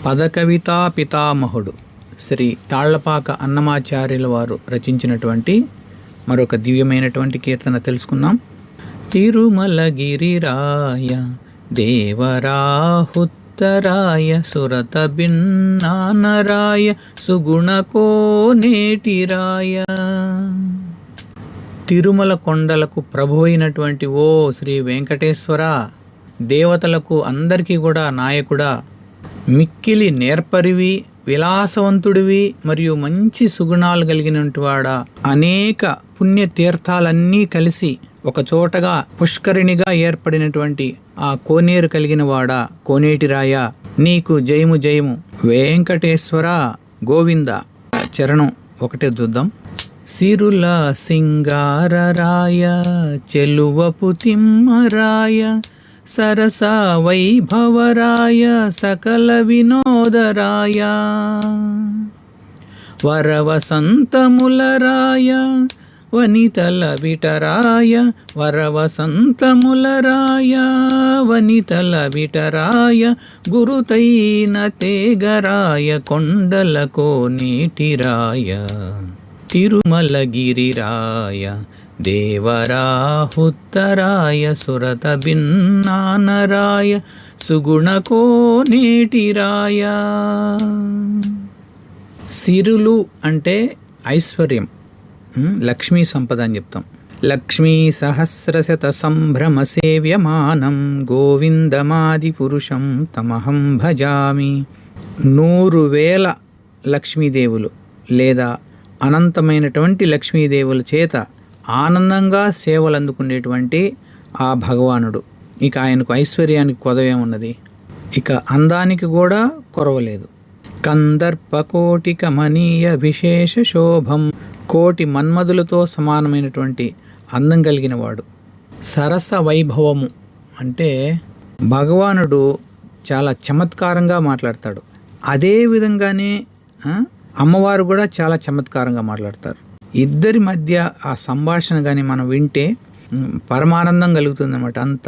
పదకవితా పితామహుడు శ్రీ తాళ్లపాక అన్నమాచార్యుల వారు రచించినటువంటి మరొక దివ్యమైనటువంటి కీర్తన తెలుసుకుందాం. తిరుమలగిరిరాయ దేవరాహుత్తరాయ సురత భిన్నానరాయ సుగుణకోనేటిరాయ. తిరుమల కొండలకు ప్రభు అయినటువంటి ఓ శ్రీ వెంకటేశ్వర, దేవతలకు అందరికీ కూడా నాయకుడా, మిక్కిలి నేర్పరివి, విలాసవంతుడివి మరియు మంచి సుగుణాలు కలిగినటువంటి వాడా, అనేక పుణ్యతీర్థాలన్నీ కలిసి ఒక చోటగా పుష్కరిణిగా ఏర్పడినటువంటి ఆ కోనేరు కలిగిన వాడా, కోనేటిరాయ, నీకు జయము జయము. వెంకటేశ్వర గోవింద. చరణం ఒకటే చూద్దాం. సిరుల సింగారరాయ చెలువపు తిమ్మరాయ సరస వైభవరాయ సకల వినోదరాయ వరవసంతములరాయ వనితల విటరాయ వరవసంతములరాయ వనితల విటరాయ గురుతైన తేగరాయ కొండలకో నీటిరాయ తిరుమలగిరిరాయ దేవరాహుత్తరాయ సురత భిన్నానరాయ సుగుణకోనేటిరాయ. సిరులు అంటే ఐశ్వర్యం, లక్ష్మీ సంపద అని చెప్తాం. లక్ష్మీ సహస్రశత సంభ్రమ సేవ్యమానం గోవిందమాది పురుషం తమహం భజామి. 100,000 లక్ష్మీదేవులు లేదా అనంతమైనటువంటి లక్ష్మీదేవుల చేత ఆనందంగా సేవలు అందుకునేటువంటి ఆ భగవానుడు. ఇక ఆయనకు ఐశ్వర్యానికి కొదవేమున్నది, ఇక అందానికి కూడా కొరవలేదు. కందర్పకోటి కమనీయ విశేష శోభం, కోటి మన్మధులతో సమానమైనటువంటి అందం కలిగిన వాడు. సరస వైభవము అంటే భగవానుడు చాలా చమత్కారంగా మాట్లాడతాడు. అదే విధంగానే అమ్మవారు కూడా చాలా చమత్కారంగా మాట్లాడతారు. ఇద్దరి మధ్య ఆ సంభాషణ కానీ మనం వింటే పరమానందం కలుగుతుంది అనమాట. అంత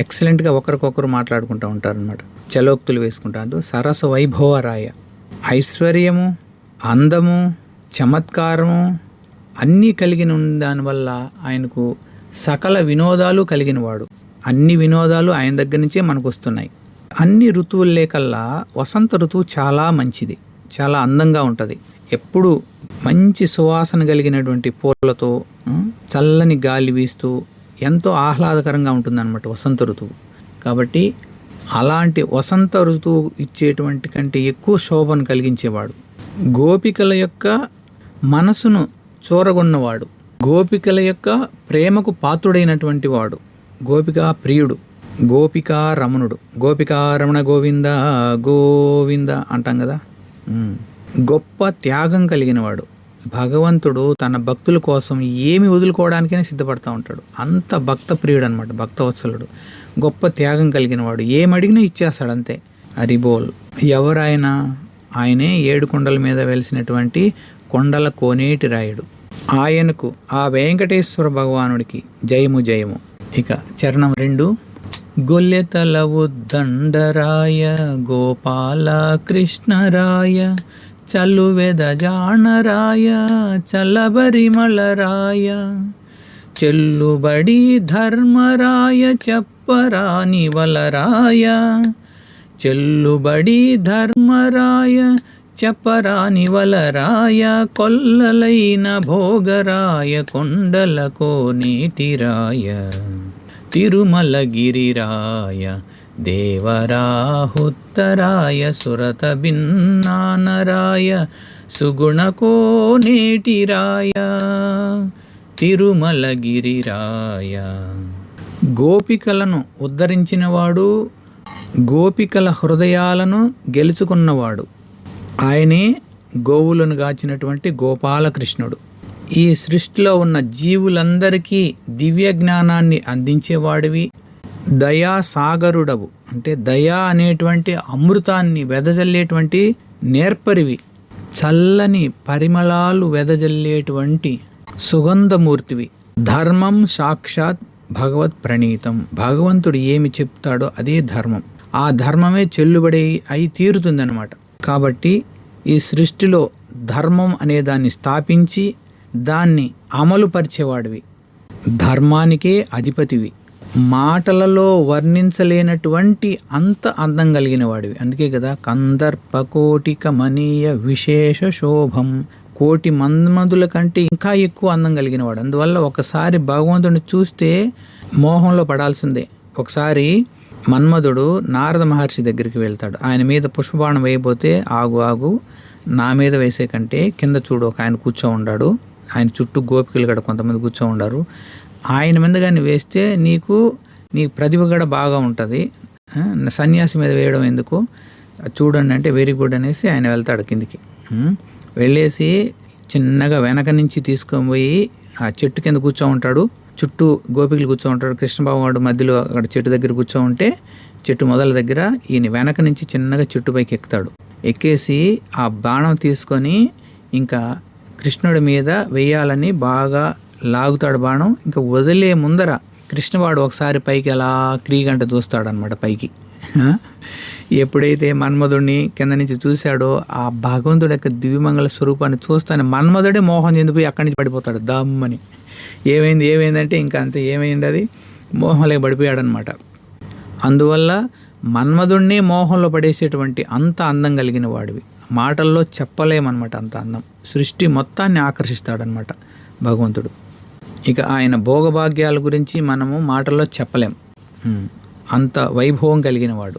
ఎక్సలెంట్గా ఒకరికొకరు మాట్లాడుకుంటూ ఉంటారనమాట, చలోక్తులు వేసుకుంటారు. సరస వైభవరాయ, ఐశ్వర్యము, అందము, చమత్కారము అన్నీ కలిగిన దానివల్ల ఆయనకు సకల వినోదాలు కలిగిన వాడు. అన్ని వినోదాలు ఆయన దగ్గర నుంచే మనకు వస్తున్నాయి. అన్ని ఋతువులే కల్లా వసంత ఋతువు చాలా మంచిది, చాలా అందంగా ఉంటుంది. ఎప్పుడు మంచి సువాసన కలిగినటువంటి పూలతో చల్లని గాలి వీస్తూ ఎంతో ఆహ్లాదకరంగా ఉంటుందన్నమాట వసంత ఋతువు. కాబట్టి అలాంటి వసంత ఋతువు ఇచ్చేటువంటి కంటే ఎక్కువ శోభను కలిగించేవాడు. గోపికల యొక్క మనసును చూరగొన్నవాడు, గోపికల యొక్క ప్రేమకు పాత్రుడైనటువంటి వాడు, గోపికా ప్రియుడు, గోపికా రమణుడు. గోపికా రమణ గోవింద గోవింద అంటాం కదా. గొప్ప త్యాగం కలిగిన వాడు. భగవంతుడు తన భక్తుల కోసం ఏమి వదులుకోవడానికైనా సిద్ధపడతా ఉంటాడు. అంత భక్త ప్రియుడు అనమాట, భక్తవత్సలుడు. గొప్ప త్యాగం కలిగిన వాడు. ఏమడిగినా ఇచ్చేస్తాడు అంతే. హరిబోల్. ఎవరైనా ఆయనే 7 కొండల మీద వెలిసినటువంటి కొండల కోనేటి రాయుడు. ఆయనకు, ఆ వెంకటేశ్వర భగవానుడికి జయము జయము. ఇక చరణం 2. గొల్లెతల ఉద్దండరాయ గోపాల కృష్ణరాయ చల్లువెద జానరాయ చల్లబరిమళరాయ చెల్లుబడి ధర్మరాయ చెప్పరాని వలరాయ చెల్లుబడి ధర్మరాయ చెప్పరాని వలరాయ కొల్లలైన భోగరాయ కొండలకో నీటిరాయ తిరుమలగిరిరాయ దేవరాహుత్తరాయ సురత భిన్నానరాయ సుగుణకోనేటిరాయ తిరుమలగిరిరాయ. గోపికలను ఉద్ధరించినవాడు, గోపికల హృదయాలను గెలుచుకున్నవాడు. ఆయనే గోవులను గాచినటువంటి గోపాలకృష్ణుడు. ఈ సృష్టిలో ఉన్న జీవులందరికీ దివ్య జ్ఞానాన్ని అందించేవాడివి, దయా సాగరుడవు. అంటే దయా అనేటువంటి అమృతాన్ని వెదజల్లేటువంటి నేర్పరివి, చల్లని పరిమళాలు వెదజల్లేటువంటి సుగంధమూర్తివి. ధర్మం సాక్షాత్ భగవత్ ప్రణీతం. భగవంతుడు ఏమి చెప్తాడో అదే ధర్మం. ఆ ధర్మమే చెల్లుబడి అయి తీరుతుందన్నమాట. కాబట్టి ఈ సృష్టిలో ధర్మం అనే దాన్ని స్థాపించి దాన్ని అమలు పరిచేవాడివి, ధర్మానికే అధిపతివి, మాటలలో వర్ణించలేనటువంటి అంత అందం కలిగిన వాడివి. అందుకే కదా కందర్పకోటి కమనీయ విశేష శోభం, కోటి మన్మధుల కంటే ఇంకా ఎక్కువ అందం కలిగిన వాడు. అందువల్ల ఒకసారి భగవంతుడిని చూస్తే మోహంలో పడాల్సిందే. ఒకసారి మన్మధుడు నారద మహర్షి దగ్గరికి వెళ్తాడు. ఆయన మీద పుష్పబాణం వేయబోతే, ఆగు నా మీద వేసే కంటే కింద చూడు ఒక ఆయన కూర్చో ఉన్నాడు, ఆయన చుట్టూ గోపికలు కూడా కొంతమంది కూర్చో ఉండారు, ఆయన మీద కానీ వేస్తే నీ ప్రతిభ కూడా బాగా ఉంటుంది, సన్యాసి మీద వేయడం ఎందుకు, చూడండి అంటే వెరీ గుడ్ అనేసి ఆయన వెళ్తాడు కిందికి. వెళ్ళేసి చిన్నగా వెనక నుంచి తీసుకొని పోయి ఆ చెట్టు కింద కూర్చో ఉంటాడు, చుట్టూ గోపికలు కూర్చో ఉంటాడు. కృష్ణబాబు వాడు మధ్యలో అక్కడ చెట్టు దగ్గర కూర్చో ఉంటే చెట్టు మొదల దగ్గర ఈయన వెనక నుంచి చిన్నగా చెట్టు పైకి ఎక్కుతాడు. ఎక్కేసి ఆ బాణం తీసుకొని ఇంకా కృష్ణుడి మీద వెయ్యాలని బాగా లాగుతాడు బాణం. ఇంకా వదిలే ముందర కృష్ణవాడు ఒకసారి పైకి అలా క్రీగంట చూస్తాడు అనమాట పైకి. ఎప్పుడైతే మన్మధుడిని కింద నుంచి చూశాడో ఆ భగవంతుడి యొక్క దివ్యమంగళ స్వరూపాన్ని చూస్తానే మన్మధుడే మోహం చెందిపోయి అక్కడి నుంచి పడిపోతాడు దమ్మని. ఏమైందంటే ఇంకా అంతే, ఏమైంది అది మోహంలోకి పడిపోయాడనమాట. అందువల్ల మన్మధుడిని మోహంలో పడేసేటువంటి అంత అందం కలిగిన వాడివి, మాటల్లో చెప్పలేమన్నమాట అంత అందం. సృష్టి మొత్తాన్ని ఆకర్షిస్తాడనమాట భగవంతుడు. ఇక ఆయన భోగభాగ్యాల గురించి మనము మాటల్లో చెప్పలేం, అంత వైభవం కలిగిన వాడు.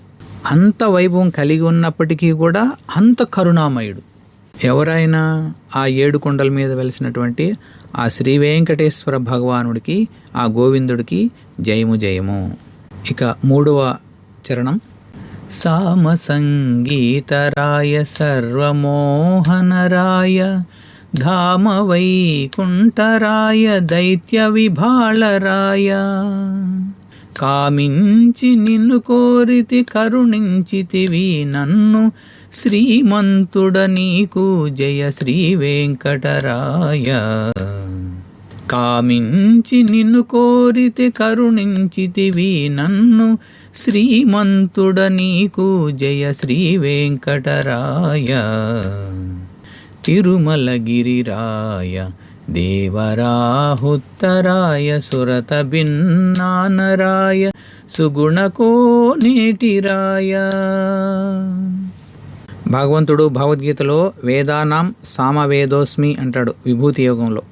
అంత వైభవం కలిగి ఉన్నప్పటికీ కూడా అంత కరుణామయుడు. ఎవరైనా ఆ 7 కొండల మీద వెలిసినటువంటి ఆ శ్రీ వెంకటేశ్వర భగవానుడికి, ఆ గోవిందుడికి జయము జయము. ఇక 3వ చరణం. సామ సంగీతరాయ సర్వమోహనరాయ ధామ వైకుంఠరాయ దైత్య విభాళరాయ కామించి నిన్ను కోరితి కరుణించితివి నన్ను శ్రీమంతుడ నీకు జయ శ్రీ వెంకటరాయ. కామించి నిన్ను కోరితి కరుణించితివి నన్ను శ్రీమంతుడ నీకు జయ శ్రీ వెంకటరాయ. తిరుమలగిరిరాయ దేవరాహుత్తరాయ సురత భిన్నానరాయ సుగుణకోనేటిరాయ. భగవంతుడు భగవద్గీతలో వేదానాం సామవేదోస్మి అంటాడు విభూతి యోగంలో.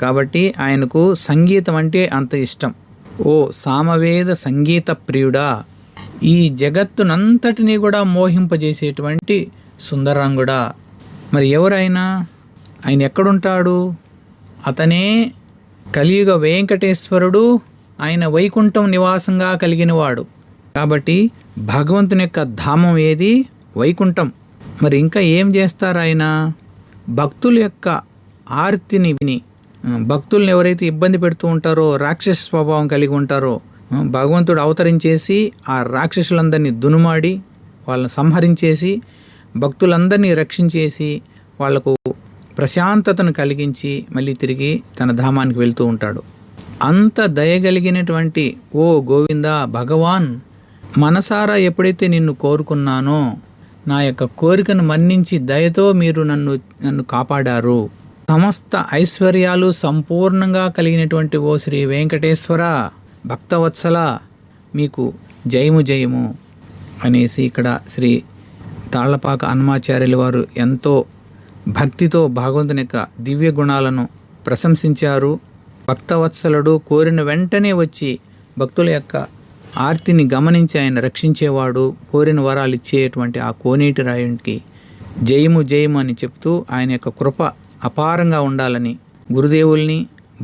కాబట్టి ఆయనకు సంగీతం అంటే అంత ఇష్టం. ఓ సామవేద సంగీత ప్రియుడా, ఈ జగత్తునంతటినీ కూడా మోహింపజేసేటువంటి సుందరాంగుడా. మరి ఎవరైనా ఆయన ఎక్కడుంటాడు? అతనే కలియుగ వెంకటేశ్వరుడు, ఆయన వైకుంఠం నివాసంగా కలిగినవాడు. కాబట్టి భగవంతుని యొక్క ధామం ఏది? వైకుంఠం. మరి ఇంకా ఏం చేస్తారు ఆయన? భక్తుల యొక్క ఆర్తిని విని, భక్తుల్ని ఎవరైతే ఇబ్బంది పెడుతూ ఉంటారో, రాక్షస స్వభావం కలిగి ఉంటారో, భగవంతుడు అవతరించేసి ఆ రాక్షసులందరినీ దునుమాడి వాళ్ళని సంహరించేసి భక్తులందరినీ రక్షించేసి వాళ్లకు ప్రశాంతతను కలిగించి మళ్ళీ తిరిగి తన ధామానికి వెళ్తూ ఉంటాడు. అంత దయగలిగినటువంటి ఓ గోవిందా భగవాన్, మనసారా ఎప్పుడైతే నిన్ను కోరుకున్నానో నా యొక్క కోరికను మన్నించి దయతో మీరు నన్ను కాపాడారు. సమస్త ఐశ్వర్యాలు సంపూర్ణంగా కలిగినటువంటి ఓ శ్రీ వెంకటేశ్వర భక్తవత్సల, మీకు జయము జయము అనేసి ఇక్కడ శ్రీ తాళ్లపాక అన్నమాచార్యుల వారు ఎంతో భక్తితో భగవంతుని యొక్క దివ్య గుణాలను ప్రశంసించారు. భక్తవత్సలుడు కోరిన వెంటనే వచ్చి భక్తుల యొక్క ఆర్తిని గమనించి ఆయన రక్షించేవాడు, కోరిన వరాలు ఇచ్చేటువంటి ఆ కోనేటి రాయునికి జయము జయము అని చెప్తూ ఆయన యొక్క కృప అపారంగా ఉండాలని గురుదేవుల్ని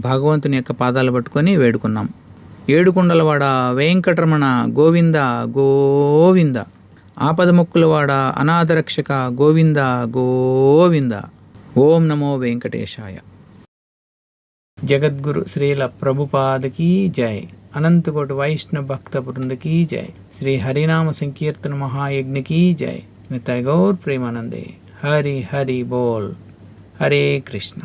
భగవంతుని యొక్క పాదాలు పట్టుకొని వేడుకున్నాం. 7 కొండలవాడ వెంకటరమణ గోవింద గోవింద, ఆపదముక్కులవాడ అనాథరక్షక గోవింద గోవింద. ఓం నమో వెంకటేశాయ. జగద్గురు శ్రీల ప్రభుపాదకి జై. అనంతకోటి వైష్ణవ భక్త బృందకి జై. శ్రీ హరినామ సంకీర్తన మహాయజ్ఞకి జై. నిత్య గౌర్ ప్రేమానందే. హరి హరి బోల్. హరే కృష్ణ.